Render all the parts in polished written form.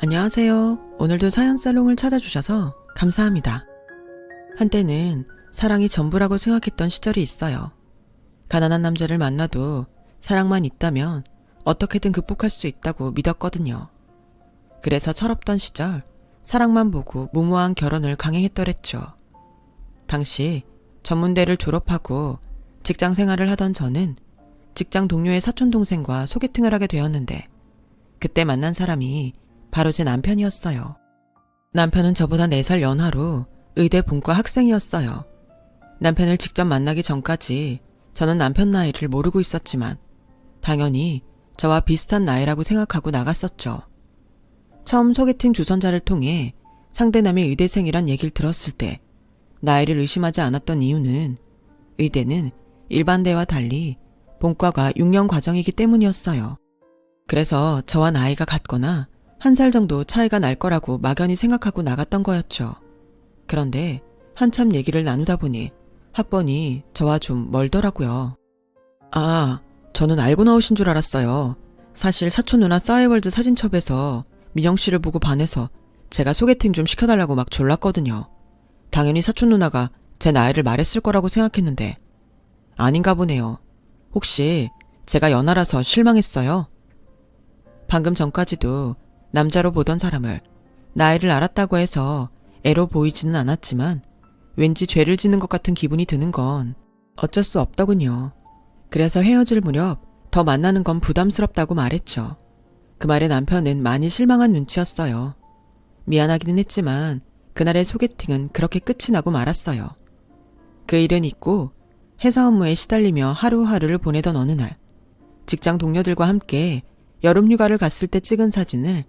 안녕하세요. 오늘도 사연살롱을 찾아주셔서 감사합니다. 한때는 사랑이 전부라고 생각했던 시절이 있어요. 가난한 남자를 만나도 사랑만 있다면 어떻게든 극복할 수 있다고 믿었거든요. 그래서 철없던 시절 사랑만 보고 무모한 결혼을 강행했더랬죠. 당시 전문대를 졸업하고 직장 생활을 하던 저는 직장 동료의 사촌동생과 소개팅을 하게 되었는데 그때 만난 사람이 바로 제 남편이었어요. 남편은 저보다 4살 연하로 의대 본과 학생이었어요. 남편을 직접 만나기 전까지 저는 남편 나이를 모르고 있었지만 당연히 저와 비슷한 나이라고 생각하고 나갔었죠. 처음 소개팅 주선자를 통해 상대남이 의대생이란 얘기를 들었을 때 나이를 의심하지 않았던 이유는 의대는 일반대와 달리 본과가 6년 과정이기 때문이었어요. 그래서 저와 나이가 같거나 1살 정도 차이가 날 거라고 막연히 생각하고 나갔던 거였죠. 그런데 한참 얘기를 나누다 보니 학번이 저와 좀 멀더라고요. 아, 저는 알고 나오신 줄 알았어요. 사실 사촌 누나 싸이월드 사진첩에서 민영 씨를 보고 반해서 제가 소개팅 좀 시켜달라고 막 졸랐거든요. 당연히 사촌 누나가 제 나이를 말했을 거라고 생각했는데 아닌가 보네요. 혹시 제가 연하라서 실망했어요? 방금 전까지도 남자로 보던 사람을 나이를 알았다고 해서 애로 보이지는 않았지만 왠지 죄를 짓는 것 같은 기분이 드는 건 어쩔 수 없더군요. 그래서 헤어질 무렵 더 만나는 건 부담스럽다고 말했죠. 그 말에 남편은 많이 실망한 눈치였어요. 미안하기는 했지만 그날의 소개팅은 그렇게 끝이 나고 말았어요. 그 일은 잊고 회사 업무에 시달리며 하루하루를 보내던 어느 날 직장 동료들과 함께 여름휴가를 갔을 때 찍은 사진을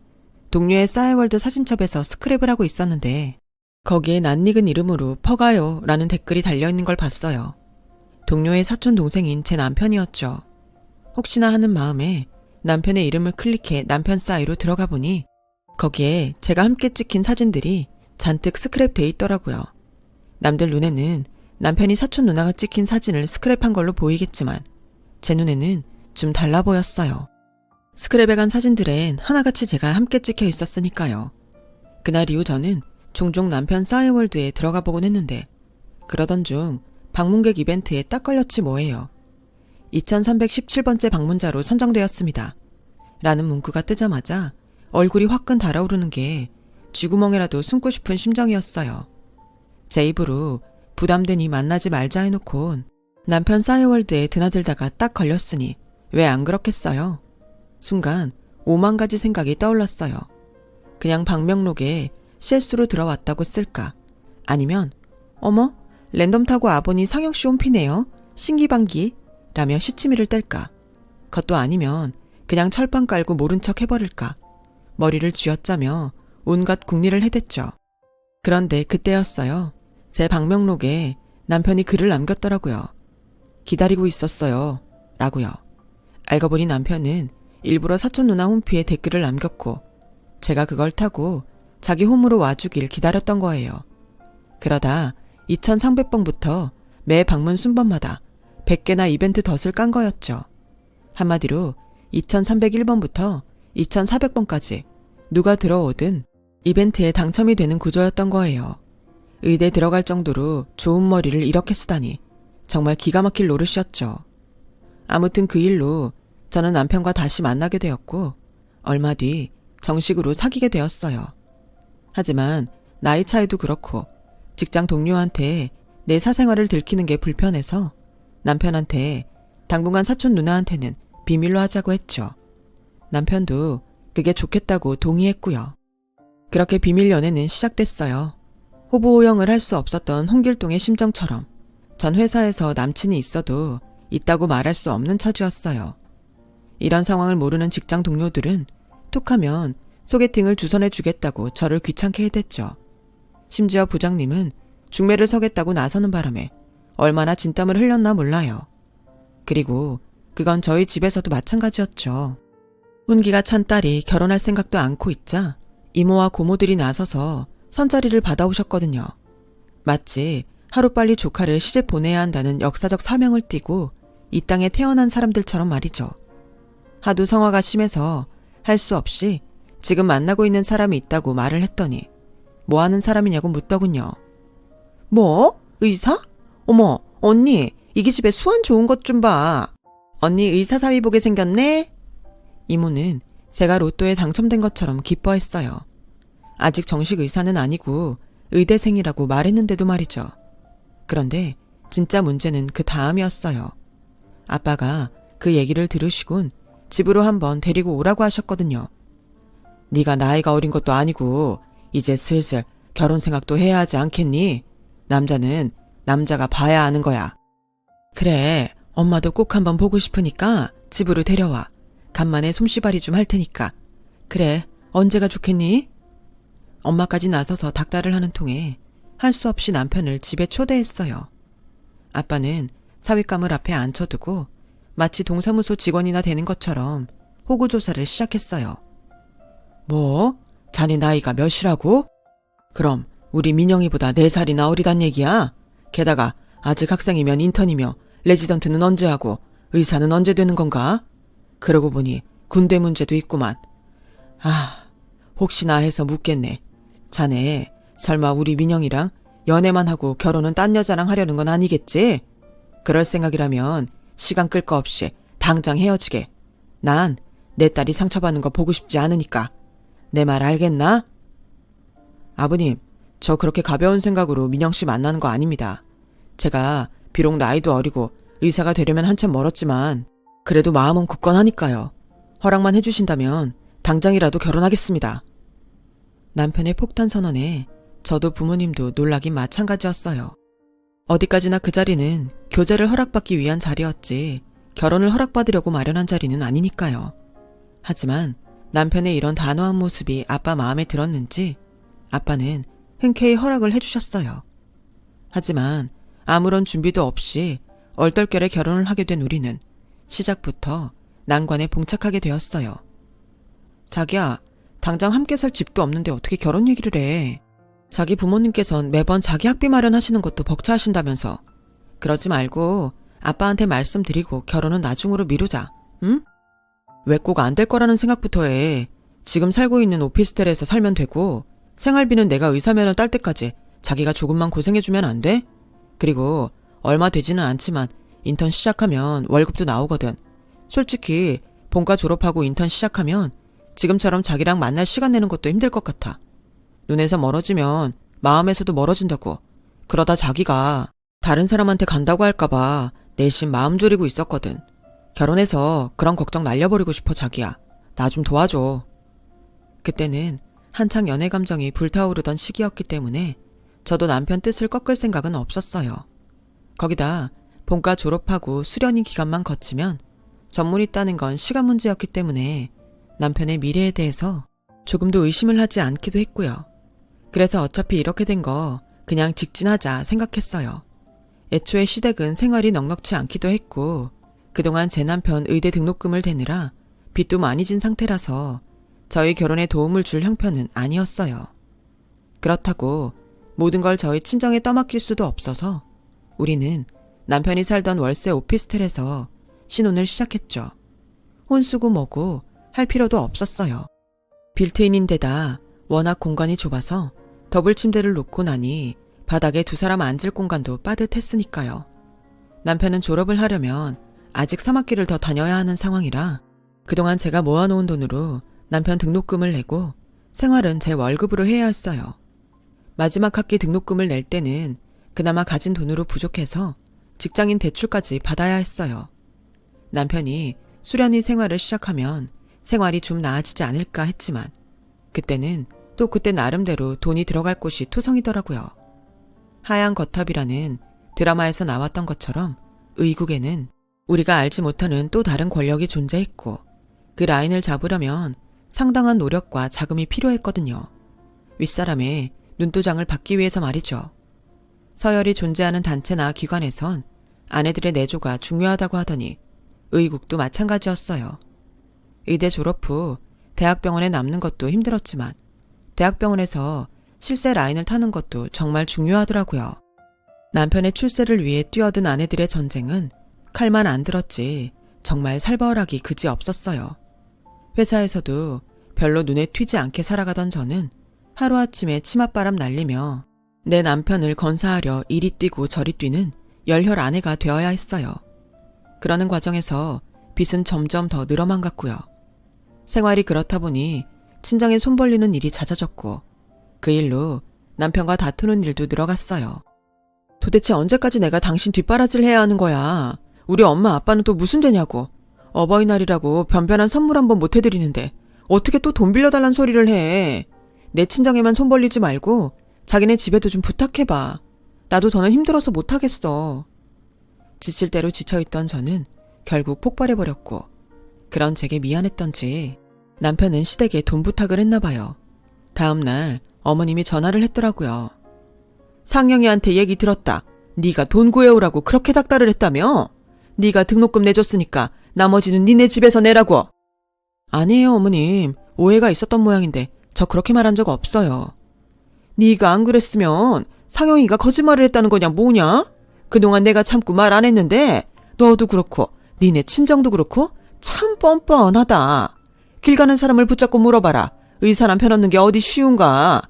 동료의 싸이월드 사진첩에서 스크랩을 하고 있었는데 거기에 낯익은 이름으로 퍼가요 라는 댓글이 달려있는 걸 봤어요. 동료의 사촌 동생인 제 남편이었죠. 혹시나 하는 마음에 남편의 이름을 클릭해 남편 싸이로 들어가 보니 거기에 제가 함께 찍힌 사진들이 잔뜩 스크랩 돼 있더라고요. 남들 눈에는 남편이 사촌 누나가 찍힌 사진을 스크랩한 걸로 보이겠지만 제 눈에는 좀 달라 보였어요. 스크랩에 간 사진들엔 하나같이 제가 함께 찍혀 있었으니까요. 그날 이후 저는 종종 남편 싸이월드에 들어가 보곤 했는데 그러던 중 방문객 이벤트에 딱 걸렸지 뭐예요. 2317번째 방문자로 선정되었습니다. 라는 문구가 뜨자마자 얼굴이 화끈 달아오르는 게 쥐구멍이라도 숨고 싶은 심정이었어요. 제 입으로 부담되니 만나지 말자 해놓곤 남편 싸이월드에 드나들다가 딱 걸렸으니 왜 안 그렇겠어요? 순간 5만 가지 생각이 떠올랐어요. 그냥 방명록에 실수로 들어왔다고 쓸까? 아니면 어머? 랜덤 타고 아보니 상혁씨 홈피네요. 신기방기? 라며 시치미를 뗄까? 그것도 아니면 그냥 철판 깔고 모른 척 해버릴까? 머리를 쥐어짜며 온갖 궁리를 해댔죠. 그런데 그때였어요. 제 방명록에 남편이 글을 남겼더라고요. 기다리고 있었어요. 라고요. 알고 보니 남편은 일부러 사촌 누나 홈피에 댓글을 남겼고 제가 그걸 타고 자기 홈으로 와주길 기다렸던 거예요. 그러다 2300번부터 매 방문 순번마다 100개나 이벤트 덫을 깐 거였죠. 한마디로 2301번부터 2400번까지 누가 들어오든 이벤트에 당첨이 되는 구조였던 거예요. 의대 들어갈 정도로 좋은 머리를 이렇게 쓰다니 정말 기가 막힐 노릇이었죠. 아무튼 그 일로 저는 남편과 다시 만나게 되었고 얼마 뒤 정식으로 사귀게 되었어요. 하지만 나이 차이도 그렇고 직장 동료한테 내 사생활을 들키는 게 불편해서 남편한테 당분간 사촌 누나한테는 비밀로 하자고 했죠. 남편도 그게 좋겠다고 동의했고요. 그렇게 비밀 연애는 시작됐어요. 호부호영을 할 수 없었던 홍길동의 심정처럼 전 회사에서 남친이 있어도 있다고 말할 수 없는 처지였어요. 이런 상황을 모르는 직장 동료들은 툭하면 소개팅을 주선해 주겠다고 저를 귀찮게 해댔죠. 심지어 부장님은 중매를 서겠다고 나서는 바람에 얼마나 진땀을 흘렸나 몰라요. 그리고 그건 저희 집에서도 마찬가지였죠. 혼기가 찬 딸이 결혼할 생각도 않고 있자 이모와 고모들이 나서서 선자리를 받아오셨거든요. 마치 하루빨리 조카를 시집 보내야 한다는 역사적 사명을 띠고 이 땅에 태어난 사람들처럼 말이죠. 하도 성화가 심해서 할 수 없이 지금 만나고 있는 사람이 있다고 말을 했더니 뭐 하는 사람이냐고 묻더군요. 뭐? 의사? 어머, 언니, 이기 집에 수완 좋은 것 좀 봐. 언니 의사 사위 보게 생겼네? 이모는 제가 로또에 당첨된 것처럼 기뻐했어요. 아직 정식 의사는 아니고 의대생이라고 말했는데도 말이죠. 그런데 진짜 문제는 그 다음이었어요. 아빠가 그 얘기를 들으시곤 집으로 한번 데리고 오라고 하셨거든요. 네가 나이가 어린 것도 아니고 이제 슬슬 결혼 생각도 해야 하지 않겠니? 남자는 남자가 봐야 하는 거야. 그래, 엄마도 꼭 한번 보고 싶으니까 집으로 데려와. 간만에 솜씨발이 좀 할 테니까. 그래, 언제가 좋겠니? 엄마까지 나서서 닥달을 하는 통에 할 수 없이 남편을 집에 초대했어요. 아빠는 사윗감을 앞에 앉혀두고 마치 동사무소 직원이나 되는 것처럼 호구조사를 시작했어요. 뭐? 자네 나이가 몇이라고? 그럼 우리 민영이보다 4살이나 어리단 얘기야? 게다가 아직 학생이면 인턴이며 레지던트는 언제 하고 의사는 언제 되는 건가? 그러고 보니 군대 문제도 있구만. 아, 혹시나 해서 묻겠네. 자네 설마 우리 민영이랑 연애만 하고 결혼은 딴 여자랑 하려는 건 아니겠지? 그럴 생각이라면 시간 끌 거 없이 당장 헤어지게. 난 내 딸이 상처받는 거 보고 싶지 않으니까. 내 말 알겠나? 아버님, 저 그렇게 가벼운 생각으로 민영씨 만나는 거 아닙니다. 제가 비록 나이도 어리고 의사가 되려면 한참 멀었지만 그래도 마음은 굳건하니까요. 허락만 해주신다면 당장이라도 결혼하겠습니다. 남편의 폭탄 선언에 저도 부모님도 놀라긴 마찬가지였어요. 어디까지나 그 자리는 교제를 허락받기 위한 자리였지 결혼을 허락받으려고 마련한 자리는 아니니까요. 하지만 남편의 이런 단호한 모습이 아빠 마음에 들었는지 아빠는 흔쾌히 허락을 해주셨어요. 하지만 아무런 준비도 없이 얼떨결에 결혼을 하게 된 우리는 시작부터 난관에 봉착하게 되었어요. 자기야, 당장 함께 살 집도 없는데 어떻게 결혼 얘기를 해. 자기 부모님께선 매번 자기 학비 마련하시는 것도 벅차하신다면서. 그러지 말고 아빠한테 말씀드리고 결혼은 나중으로 미루자. 응? 왜 꼭 안 될 거라는 생각부터 해. 지금 살고 있는 오피스텔에서 살면 되고 생활비는 내가 의사면허 딸 때까지 자기가 조금만 고생해주면 안 돼? 그리고 얼마 되지는 않지만 인턴 시작하면 월급도 나오거든. 솔직히 본과 졸업하고 인턴 시작하면 지금처럼 자기랑 만날 시간 내는 것도 힘들 것 같아. 눈에서 멀어지면 마음에서도 멀어진다고. 그러다 자기가 다른 사람한테 간다고 할까봐 내심 마음 졸이고 있었거든. 결혼해서 그런 걱정 날려버리고 싶어 자기야. 나 좀 도와줘. 그때는 한창 연애 감정이 불타오르던 시기였기 때문에 저도 남편 뜻을 꺾을 생각은 없었어요. 거기다 본과 졸업하고 수련이 기간만 거치면 전문이 따는 건 시간 문제였기 때문에 남편의 미래에 대해서 조금도 의심을 하지 않기도 했고요. 그래서 어차피 이렇게 된 거 그냥 직진하자 생각했어요. 애초에 시댁은 생활이 넉넉치 않기도 했고 그동안 제 남편 의대 등록금을 대느라 빚도 많이 진 상태라서 저희 결혼에 도움을 줄 형편은 아니었어요. 그렇다고 모든 걸 저희 친정에 떠맡길 수도 없어서 우리는 남편이 살던 월세 오피스텔에서 신혼을 시작했죠. 혼수고 뭐고 할 필요도 없었어요. 빌트인인데다 워낙 공간이 좁아서 더블 침대를 놓고 나니 바닥에 2사람 앉을 공간도 빠듯했으니까요. 남편은 졸업을 하려면 아직 3학기를 더 다녀야 하는 상황이라 그동안 제가 모아놓은 돈으로 남편 등록금을 내고 생활은 제 월급으로 해야 했어요. 마지막 학기 등록금을 낼 때는 그나마 가진 돈으로 부족해서 직장인 대출까지 받아야 했어요. 남편이 수련이 생활을 시작하면 생활이 좀 나아지지 않을까 했지만 그때는 또 그때 나름대로 돈이 들어갈 곳이 투성이더라고요. 하얀 거탑이라는 드라마에서 나왔던 것처럼 의국에는 우리가 알지 못하는 또 다른 권력이 존재했고 그 라인을 잡으려면 상당한 노력과 자금이 필요했거든요. 윗사람의 눈도장을 받기 위해서 말이죠. 서열이 존재하는 단체나 기관에선 아내들의 내조가 중요하다고 하더니 의국도 마찬가지였어요. 의대 졸업 후 대학병원에 남는 것도 힘들었지만 대학병원에서 실세 라인을 타는 것도 정말 중요하더라고요. 남편의 출세를 위해 뛰어든 아내들의 전쟁은 칼만 안 들었지 정말 살벌하기 그지 없었어요. 회사에서도 별로 눈에 튀지 않게 살아가던 저는 하루아침에 치맛바람 날리며 내 남편을 건사하려 이리 뛰고 저리 뛰는 열혈 아내가 되어야 했어요. 그러는 과정에서 빚은 점점 더 늘어만 갔고요. 생활이 그렇다 보니 친정에 손 벌리는 일이 잦아졌고 그 일로 남편과 다투는 일도 늘어갔어요. 도대체 언제까지 내가 당신 뒷바라지를 해야 하는 거야. 우리 엄마 아빠는 또 무슨 죄냐고. 어버이날이라고 변변한 선물 한번 못 해드리는데 어떻게 또 돈 빌려달란 소리를 해. 내 친정에만 손 벌리지 말고 자기네 집에도 좀 부탁해봐. 나도 더는 힘들어서 못하겠어. 지칠 대로 지쳐있던 저는 결국 폭발해버렸고 그런 제게 미안했던지 남편은 시댁에 돈 부탁을 했나 봐요. 다음날 어머님이 전화를 했더라고요. 상영이한테 얘기 들었다. 네가 돈 구해오라고 그렇게 닥달을 했다며? 네가 등록금 내줬으니까 나머지는 니네 집에서 내라고. 아니에요 어머님. 오해가 있었던 모양인데 저 그렇게 말한 적 없어요. 네가 안 그랬으면 상영이가 거짓말을 했다는 거냐 뭐냐? 그동안 내가 참고 말 안 했는데 너도 그렇고 니네 친정도 그렇고 참 뻔뻔하다. 길 가는 사람을 붙잡고 물어봐라. 의사 남편 얻는 게 어디 쉬운가.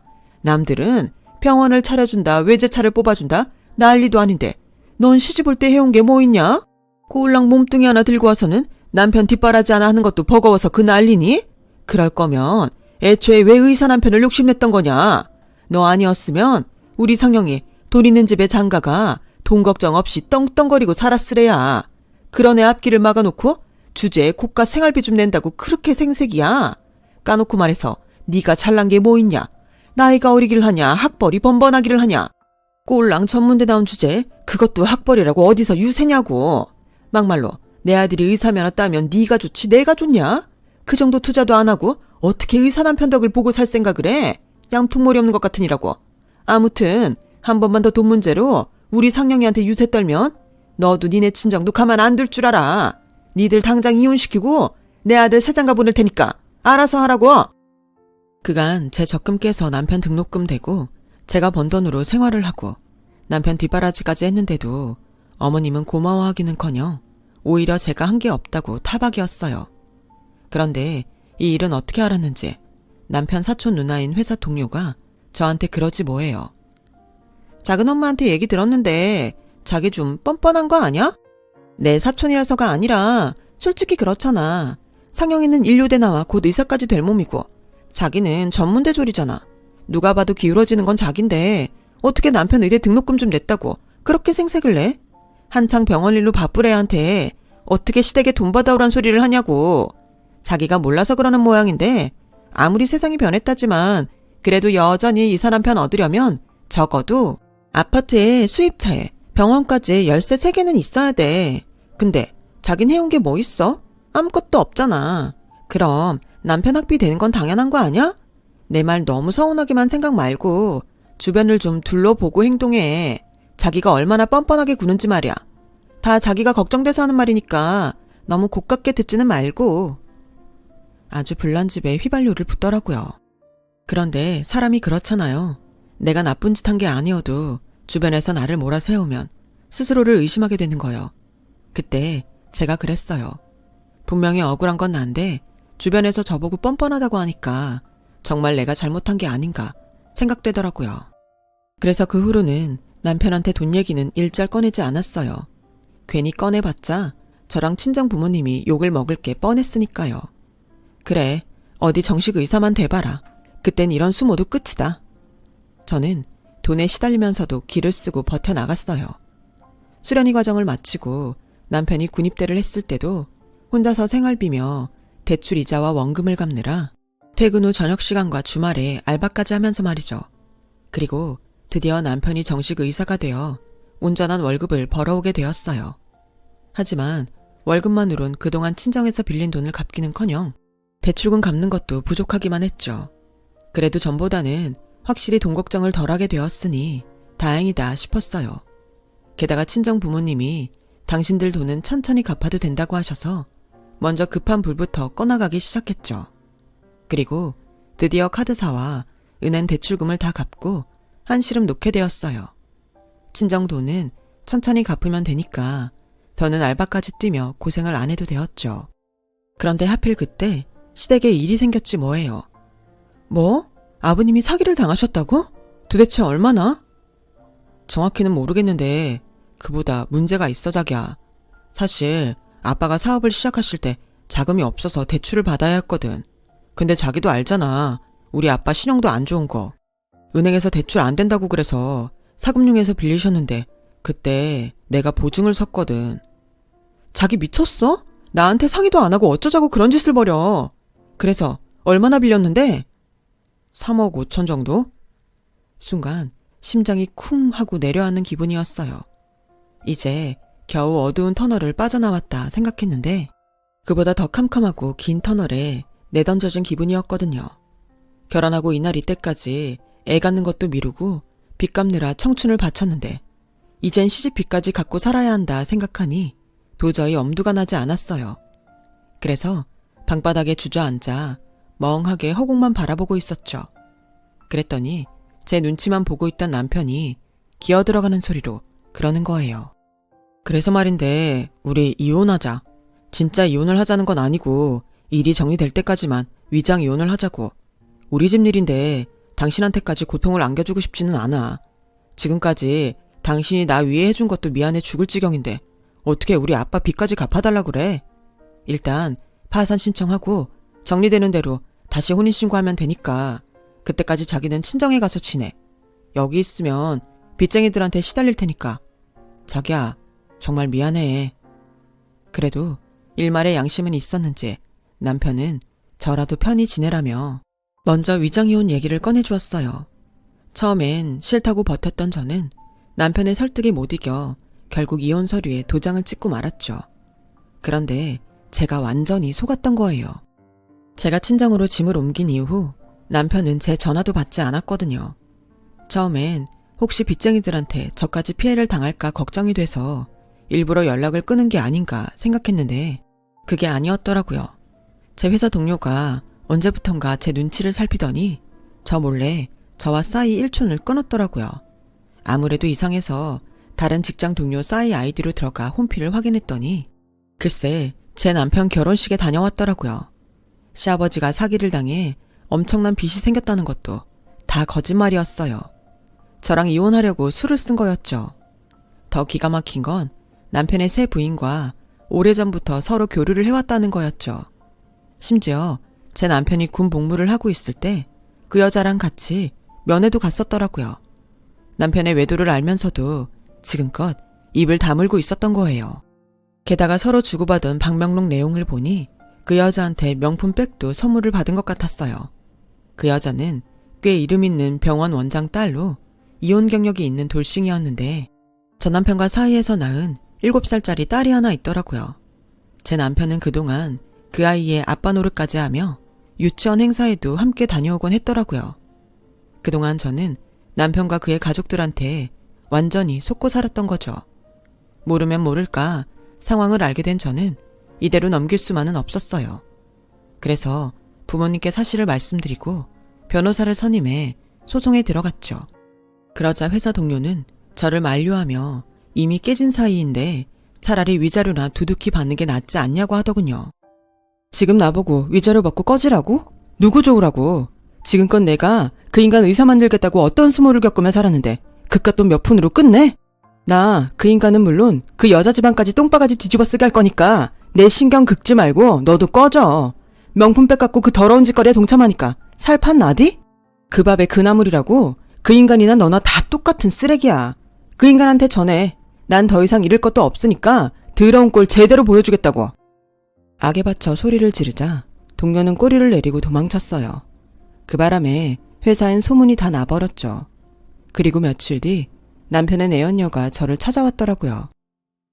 남들은 병원을 차려준다 외제차를 뽑아준다 난리도 아닌데 넌 시집 올 때 해온 게 뭐 있냐? 꼴랑 몸뚱이 하나 들고 와서는 남편 뒷바라지 하나 하는 것도 버거워서 그 난리니? 그럴 거면 애초에 왜 의사 남편을 욕심냈던 거냐? 너 아니었으면 우리 상영이 돈 있는 집에 장가가 돈 걱정 없이 떵떵거리고 살았으래야. 그런 애 앞길을 막아놓고 주제에 고가 생활비 좀 낸다고 그렇게 생색이야. 까놓고 말해서 네가 잘난 게 뭐 있냐? 나이가 어리기를 하냐? 학벌이 번번하기를 하냐? 꼴랑 전문대 나온 주제에 그것도 학벌이라고 어디서 유세냐고. 막말로 내 아들이 의사 면허 따면 네가 좋지 내가 좋냐? 그 정도 투자도 안 하고 어떻게 의사 남편 덕을 보고 살 생각을 해? 양통머리 없는 것 같으니라고. 아무튼 한 번만 더 돈 문제로 우리 상영이한테 유세 떨면 너도 니네 친정도 가만 안 둘 줄 알아. 니들 당장 이혼시키고 내 아들 새장가 보낼 테니까 알아서 하라고. 그간 제 적금 깨서 남편 등록금 대고 제가 번 돈으로 생활을 하고 남편 뒷바라지까지 했는데도 어머님은 고마워하기는커녕 오히려 제가 한 게 없다고 타박이었어요. 그런데 이 일은 어떻게 알았는지 남편 사촌 누나인 회사 동료가 저한테 그러지 뭐예요. 작은 엄마한테 얘기 들었는데 자기 좀 뻔뻔한 거 아냐? 내 사촌이라서가 아니라 솔직히 그렇잖아. 상영이는 인류대 나와 곧 의사까지 될 몸이고 자기는 전문대 졸이잖아. 누가 봐도 기울어지는 건 자긴데 어떻게 남편 의대 등록금 좀 냈다고 그렇게 생색을 내? 한창 병원 일로 바쁠 애한테 어떻게 시댁에 돈 받아오란 소리를 하냐고. 자기가 몰라서 그러는 모양인데 아무리 세상이 변했다지만 그래도 여전히 이 사람 편 얻으려면 적어도 아파트에 수입차에 병원까지 열쇠 3개는 있어야 돼. 근데 자긴 해온 게 뭐 있어? 아무것도 없잖아. 그럼 남편 학비 되는 건 당연한 거 아니야? 내 말 너무 서운하게만 생각 말고 주변을 좀 둘러보고 행동해. 자기가 얼마나 뻔뻔하게 구는지 말이야. 다 자기가 걱정돼서 하는 말이니까 너무 고깝게 듣지는 말고. 아주 불난 집에 휘발유를 붓더라고요. 그런데 사람이 그렇잖아요. 내가 나쁜 짓 한 게 아니어도 주변에서 나를 몰아세우면 스스로를 의심하게 되는 거예요. 그때 제가 그랬어요. 분명히 억울한 건 난데 주변에서 저보고 뻔뻔하다고 하니까 정말 내가 잘못한 게 아닌가 생각되더라고요. 그래서 그 후로는 남편한테 돈 얘기는 일절 꺼내지 않았어요. 괜히 꺼내봤자 저랑 친정 부모님이 욕을 먹을 게 뻔했으니까요. 그래, 어디 정식 의사만 돼봐라. 그땐 이런 수모도 끝이다. 저는 돈에 시달리면서도 기를 쓰고 버텨나갔어요. 수련회 과정을 마치고 남편이 군입대를 했을 때도 혼자서 생활비며 대출 이자와 원금을 갚느라 퇴근 후 저녁 시간과 주말에 알바까지 하면서 말이죠. 그리고 드디어 남편이 정식 의사가 되어 온전한 월급을 벌어오게 되었어요. 하지만 월급만으론 그동안 친정에서 빌린 돈을 갚기는커녕 대출금 갚는 것도 부족하기만 했죠. 그래도 전보다는 확실히 돈 걱정을 덜하게 되었으니 다행이다 싶었어요. 게다가 친정 부모님이 당신들 돈은 천천히 갚아도 된다고 하셔서 먼저 급한 불부터 꺼나가기 시작했죠. 그리고 드디어 카드사와 은행 대출금을 다 갚고 한시름 놓게 되었어요. 친정 돈은 천천히 갚으면 되니까 더는 알바까지 뛰며 고생을 안 해도 되었죠. 그런데 하필 그때 시댁에 일이 생겼지 뭐예요. 뭐? 아버님이 사기를 당하셨다고? 도대체 얼마나? 정확히는 모르겠는데 그보다 문제가 있어 자기야. 사실 아빠가 사업을 시작하실 때 자금이 없어서 대출을 받아야 했거든. 근데 자기도 알잖아. 우리 아빠 신용도 안 좋은 거. 은행에서 대출 안 된다고 그래서 사금융에서 빌리셨는데 그때 내가 보증을 섰거든. 자기 미쳤어? 나한테 상의도 안 하고 어쩌자고 그런 짓을 벌여. 그래서 얼마나 빌렸는데? 3억 5천 정도? 순간 심장이 쿵 하고 내려앉는 기분이었어요. 이제 겨우 어두운 터널을 빠져나왔다 생각했는데 그보다 더 캄캄하고 긴 터널에 내던져진 기분이었거든요. 결혼하고 이날 이때까지 애 갖는 것도 미루고 빚 갚느라 청춘을 바쳤는데 이젠 시집빚까지 갚고 살아야 한다 생각하니 도저히 엄두가 나지 않았어요. 그래서 방바닥에 주저앉아 멍하게 허공만 바라보고 있었죠. 그랬더니 제 눈치만 보고 있던 남편이 기어들어가는 소리로 그러는 거예요. 그래서 말인데 우리 이혼하자. 진짜 이혼을 하자는 건 아니고 일이 정리될 때까지만 위장 이혼을 하자고. 우리 집 일인데 당신한테까지 고통을 안겨주고 싶지는 않아. 지금까지 당신이 나 위해 해준 것도 미안해 죽을 지경인데 어떻게 우리 아빠 빚까지 갚아달라고 그래. 일단 파산 신청하고 정리되는 대로 다시 혼인신고하면 되니까 그때까지 자기는 친정에 가서 지내. 여기 있으면 빚쟁이들한테 시달릴 테니까. 자기야, 정말 미안해. 그래도 일말의 양심은 있었는지 남편은 저라도 편히 지내라며 먼저 위장이혼 얘기를 꺼내주었어요. 처음엔 싫다고 버텼던 저는 남편의 설득에 못 이겨 결국 이혼 서류에 도장을 찍고 말았죠. 그런데 제가 완전히 속았던 거예요. 제가 친정으로 짐을 옮긴 이후 남편은 제 전화도 받지 않았거든요. 처음엔 혹시 빚쟁이들한테 저까지 피해를 당할까 걱정이 돼서 일부러 연락을 끊은 게 아닌가 생각했는데 그게 아니었더라고요. 제 회사 동료가 언제부턴가 제 눈치를 살피더니 저 몰래 저와 싸이 일촌을 끊었더라고요. 아무래도 이상해서 다른 직장 동료 싸이 아이디로 들어가 홈피를 확인했더니 글쎄 제 남편 결혼식에 다녀왔더라고요. 시아버지가 사기를 당해 엄청난 빚이 생겼다는 것도 다 거짓말이었어요. 저랑 이혼하려고 수를 쓴 거였죠. 더 기가 막힌 건 남편의 새 부인과 오래전부터 서로 교류를 해왔다는 거였죠. 심지어 제 남편이 군 복무를 하고 있을 때 그 여자랑 같이 면회도 갔었더라고요. 남편의 외도를 알면서도 지금껏 입을 다물고 있었던 거예요. 게다가 서로 주고받은 방명록 내용을 보니 그 여자한테 명품 백도 선물을 받은 것 같았어요. 그 여자는 꽤 이름 있는 병원 원장 딸로 이혼 경력이 있는 돌싱이었는데 전 남편과 사이에서 낳은 7살짜리 딸이 하나 있더라고요. 제 남편은 그동안 그 아이의 아빠 노릇까지 하며 유치원 행사에도 함께 다녀오곤 했더라고요. 그동안 저는 남편과 그의 가족들한테 완전히 속고 살았던 거죠. 모르면 모를까 상황을 알게 된 저는 이대로 넘길 수만은 없었어요. 그래서 부모님께 사실을 말씀드리고 변호사를 선임해 소송에 들어갔죠. 그러자 회사 동료는 저를 만류하며 이미 깨진 사이인데 차라리 위자료나 두둑히 받는 게 낫지 않냐고 하더군요. 지금 나보고 위자료 받고 꺼지라고? 누구 좋으라고? 지금껏 내가 그 인간 의사 만들겠다고 어떤 수모를 겪으며 살았는데 그깟 돈 몇 푼으로 끝내? 나 그 인간은 물론 그 여자 집안까지 똥바가지 뒤집어 쓰게 할 거니까 내 신경 긁지 말고 너도 꺼져. 명품백 갖고 그 더러운 짓거리에 동참하니까 살판 나디? 그 밥에 그 나물이라고? 그 인간이나 너나 다 똑같은 쓰레기야. 그 인간한테 전해. 난 더 이상 잃을 것도 없으니까 더러운 꼴 제대로 보여주겠다고. 악에 받쳐 소리를 지르자 동료는 꼬리를 내리고 도망쳤어요. 그 바람에 회사엔 소문이 다 나버렸죠. 그리고 며칠 뒤 남편의 내연녀가 저를 찾아왔더라고요.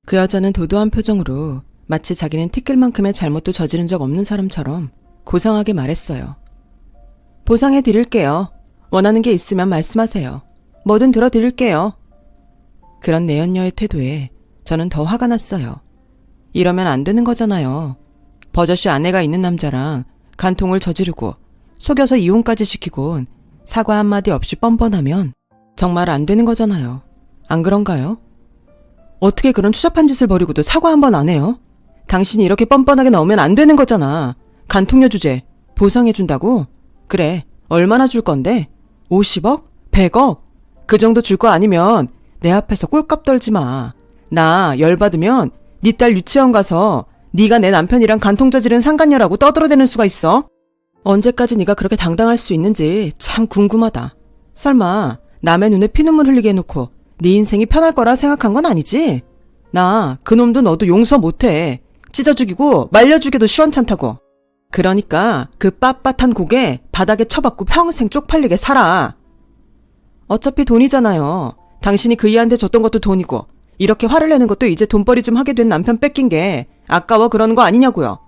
그 여자는 도도한 표정으로 마치 자기는 티끌만큼의 잘못도 저지른 적 없는 사람처럼 고상하게 말했어요. 보상해 드릴게요. 원하는 게 있으면 말씀하세요. 뭐든 들어드릴게요. 그런 내연녀의 태도에 저는 더 화가 났어요. 이러면 안 되는 거잖아요. 버젓이 아내가 있는 남자랑 간통을 저지르고 속여서 이혼까지 시키곤 사과 한마디 없이 뻔뻔하면 정말 안 되는 거잖아요. 안 그런가요? 어떻게 그런 추잡한 짓을 벌이고도 사과 한 번 안 해요? 당신이 이렇게 뻔뻔하게 나오면 안 되는 거잖아. 간통녀 주제 보상해준다고? 그래, 얼마나 줄 건데? 50억? 100억? 그 정도 줄 거 아니면 내 앞에서 꼴값 떨지 마. 나 열받으면 네 딸 유치원 가서 네가 내 남편이랑 간통 저지른 상간녀라고 떠들어대는 수가 있어? 언제까지 네가 그렇게 당당할 수 있는지 참 궁금하다. 설마 남의 눈에 피눈물 흘리게 해놓고 네 인생이 편할 거라 생각한 건 아니지? 나 그놈도 너도 용서 못해. 찢어 죽이고 말려 죽여도 시원찮다고. 그러니까 그 빳빳한 고개 바닥에 쳐박고 평생 쪽팔리게 살아. 어차피 돈이잖아요. 당신이 그 이한테 줬던 것도 돈이고 이렇게 화를 내는 것도 이제 돈벌이 좀 하게 된 남편 뺏긴 게 아까워 그러는 거 아니냐고요.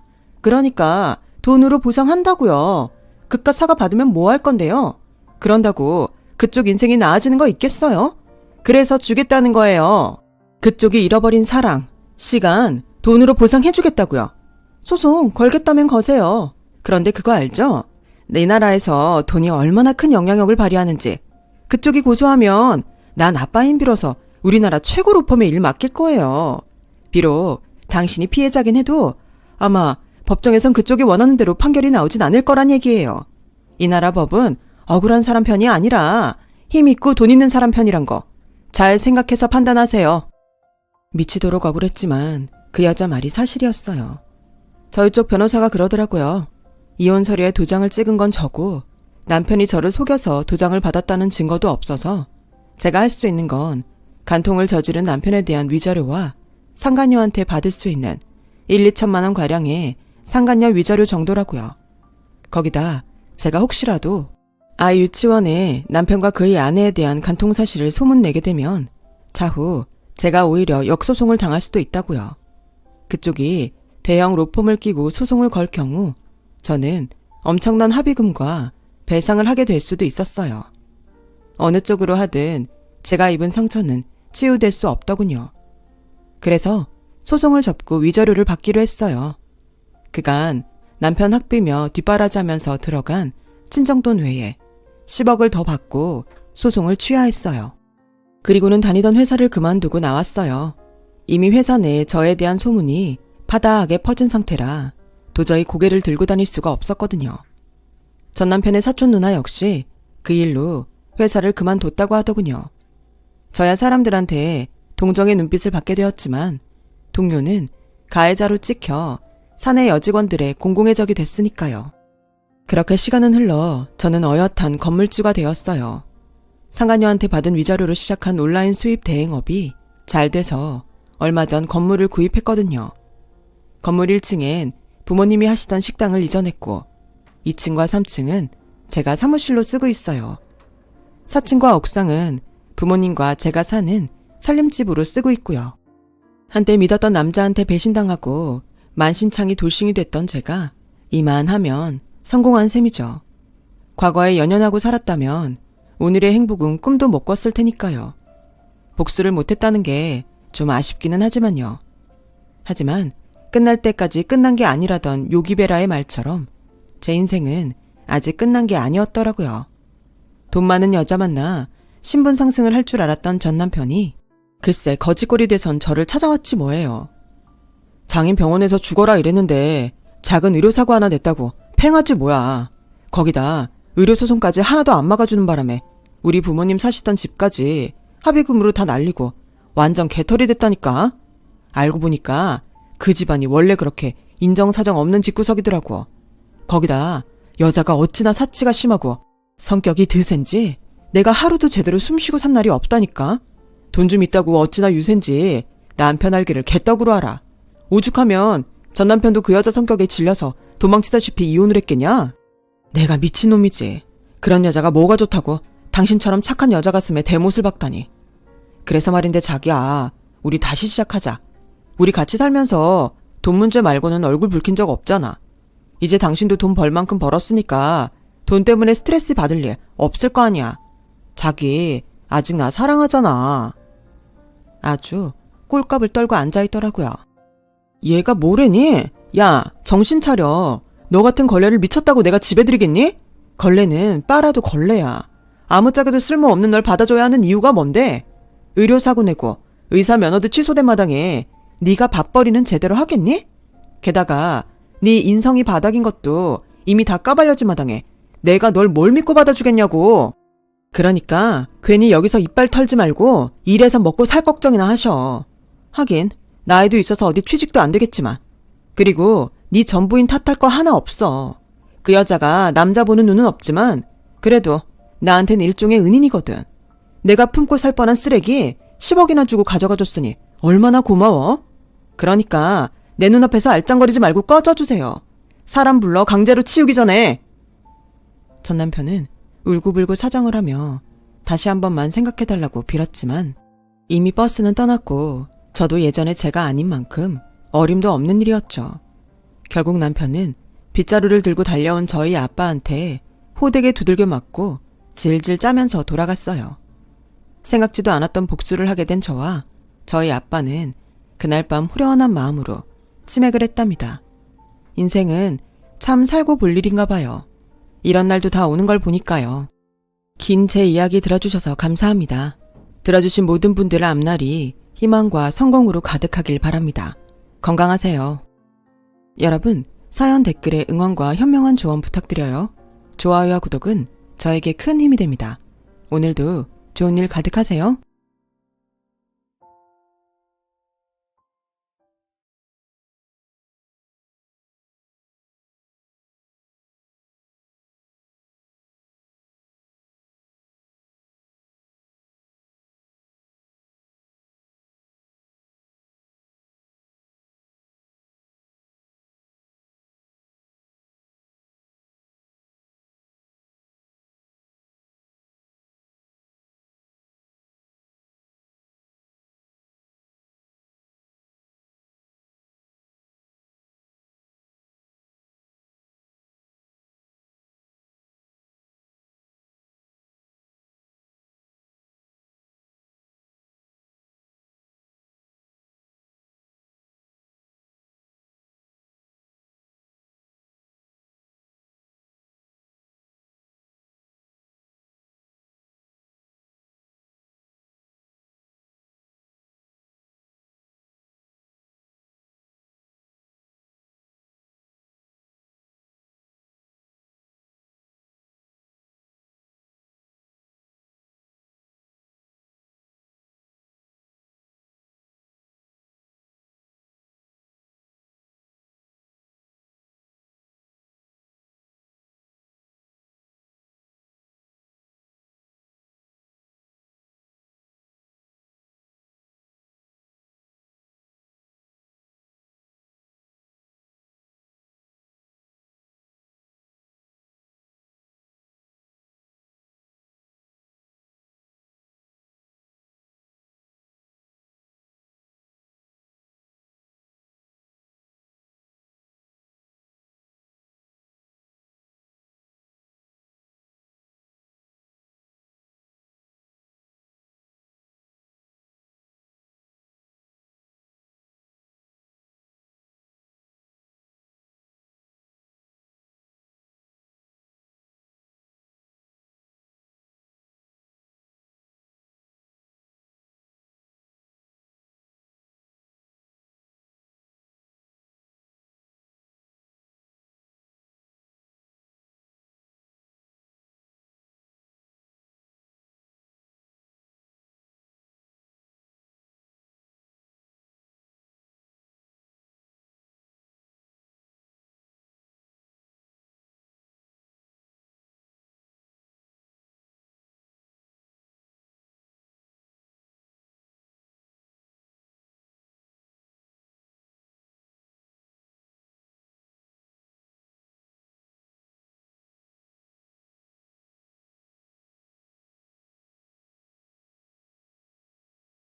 그러니까 돈으로 보상한다고요. 그깟 사과 받으면 뭐 할 건데요? 그런다고 그쪽 인생이 나아지는 거 있겠어요? 그래서 주겠다는 거예요. 그쪽이 잃어버린 사랑, 시간, 돈으로 보상해주겠다고요. 소송 걸겠다면 거세요. 그런데 그거 알죠? 내 나라에서 돈이 얼마나 큰 영향력을 발휘하는지. 그쪽이 고소하면 난 아빠인 빌어서 우리나라 최고 로펌에 일 맡길 거예요. 비록 당신이 피해자긴 해도 아마 법정에선 그쪽이 원하는 대로 판결이 나오진 않을 거란 얘기예요. 이 나라 법은 억울한 사람 편이 아니라 힘 있고 돈 있는 사람 편이란 거 잘 생각해서 판단하세요. 미치도록 억울했지만 그 여자 말이 사실이었어요. 저희 쪽 변호사가 그러더라고요. 이혼 서류에 도장을 찍은 건 저고 남편이 저를 속여서 도장을 받았다는 증거도 없어서 제가 할 수 있는 건 간통을 저지른 남편에 대한 위자료와 상간녀한테 받을 수 있는 1, 2천만 원 가량의 상간녀 위자료 정도라고요. 거기다 제가 혹시라도 아이 유치원에 남편과 그의 아내에 대한 간통 사실을 소문내게 되면 차후 제가 오히려 역소송을 당할 수도 있다고요. 그쪽이 대형 로펌을 끼고 소송을 걸 경우 저는 엄청난 합의금과 배상을 하게 될 수도 있었어요. 어느 쪽으로 하든 제가 입은 상처는 치유될 수 없더군요. 그래서 소송을 접고 위자료를 받기로 했어요. 그간 남편 학비며 뒷바라지하면서 들어간 친정돈 외에 10억을 더 받고 소송을 취하했어요. 그리고는 다니던 회사를 그만두고 나왔어요. 이미 회사 내에 저에 대한 소문이 파다하게 퍼진 상태라 도저히 고개를 들고 다닐 수가 없었거든요. 전 남편의 사촌 누나 역시 그 일로 회사를 그만뒀다고 하더군요. 저야 사람들한테 동정의 눈빛을 받게 되었지만 동료는 가해자로 찍혀 사내 여직원들의 공공의 적이 됐으니까요. 그렇게 시간은 흘러 저는 어엿한 건물주가 되었어요. 상간녀한테 받은 위자료로 시작한 온라인 수입 대행업이 잘 돼서 얼마 전 건물을 구입했거든요. 건물 1층엔 부모님이 하시던 식당을 이전했고 2층과 3층은 제가 사무실로 쓰고 있어요. 4층과 옥상은 부모님과 제가 사는 살림집으로 쓰고 있고요. 한때 믿었던 남자한테 배신당하고 만신창이 돌싱이 됐던 제가 이만하면 성공한 셈이죠. 과거에 연연하고 살았다면 오늘의 행복은 꿈도 못 꿨을 테니까요. 복수를 못했다는 게 좀 아쉽기는 하지만요. 하지만 끝날 때까지 끝난 게 아니라던 요기베라의 말처럼 제 인생은 아직 끝난 게 아니었더라고요. 돈 많은 여자 만나 신분 상승을 할 줄 알았던 전 남편이 글쎄 거지꼴이 돼선 저를 찾아왔지 뭐예요. 장인 병원에서 죽어라 이랬는데 작은 의료사고 하나 냈다고 팽하지 뭐야. 거기다 의료소송까지 하나도 안 막아주는 바람에 우리 부모님 사시던 집까지 합의금으로 다 날리고 완전 개털이 됐다니까. 알고 보니까 그 집안이 원래 그렇게 인정사정 없는 집구석이더라고. 거기다 여자가 어찌나 사치가 심하고 성격이 드센지 내가 하루도 제대로 숨쉬고 산 날이 없다니까. 돈 좀 있다고 어찌나 유센지 남편 알기를 개떡으로 알아. 오죽하면 전 남편도 그 여자 성격에 질려서 도망치다시피 이혼을 했겠냐? 내가 미친놈이지. 그런 여자가 뭐가 좋다고 당신처럼 착한 여자 가슴에 대못을 박다니. 그래서 말인데 자기야, 우리 다시 시작하자. 우리 같이 살면서 돈 문제 말고는 얼굴 붉힌 적 없잖아. 이제 당신도 돈 벌 만큼 벌었으니까 돈 때문에 스트레스 받을 일 없을 거 아니야. 자기 아직 나 사랑하잖아. 아주 꼴값을 떨고 앉아있더라고요. 얘가 뭐래니? 야, 정신 차려. 너 같은 걸레를 미쳤다고 내가 집에 들이겠니? 걸레는 빨아도 걸레야. 아무짝에도 쓸모없는 널 받아줘야 하는 이유가 뭔데? 의료사고 내고 의사 면허도 취소된 마당에 네가 밥벌이는 제대로 하겠니? 게다가 네 인성이 바닥인 것도 이미 다 까발려진 마당에 내가 널 뭘 믿고 받아주겠냐고. 그러니까 괜히 여기서 이빨 털지 말고 일해서 먹고 살 걱정이나 하셔. 하긴 나이도 있어서 어디 취직도 안 되겠지만. 그리고 네 전부인 탓할 거 하나 없어. 그 여자가 남자 보는 눈은 없지만 그래도 나한텐 일종의 은인이거든. 내가 품고 살 뻔한 쓰레기 10억이나 주고 가져가줬으니 얼마나 고마워? 그러니까 내 눈앞에서 알짱거리지 말고 꺼져주세요. 사람 불러 강제로 치우기 전에. 전 남편은 울고불고 사정을 하며 다시 한 번만 생각해달라고 빌었지만 이미 버스는 떠났고 저도 예전에 제가 아닌 만큼 어림도 없는 일이었죠. 결국 남편은 빗자루를 들고 달려온 저희 아빠한테 호되게 두들겨 맞고 질질 짜면서 돌아갔어요. 생각지도 않았던 복수를 하게 된 저와 저희 아빠는 그날 밤 후련한 마음으로 치맥을 했답니다. 인생은 참 살고 볼 일인가 봐요. 이런 날도 다 오는 걸 보니까요. 긴 제 이야기 들어주셔서 감사합니다. 들어주신 모든 분들의 앞날이 희망과 성공으로 가득하길 바랍니다. 건강하세요. 여러분, 사연 댓글에 응원과 현명한 조언 부탁드려요. 좋아요와 구독은 저에게 큰 힘이 됩니다. 오늘도 좋은 일 가득하세요.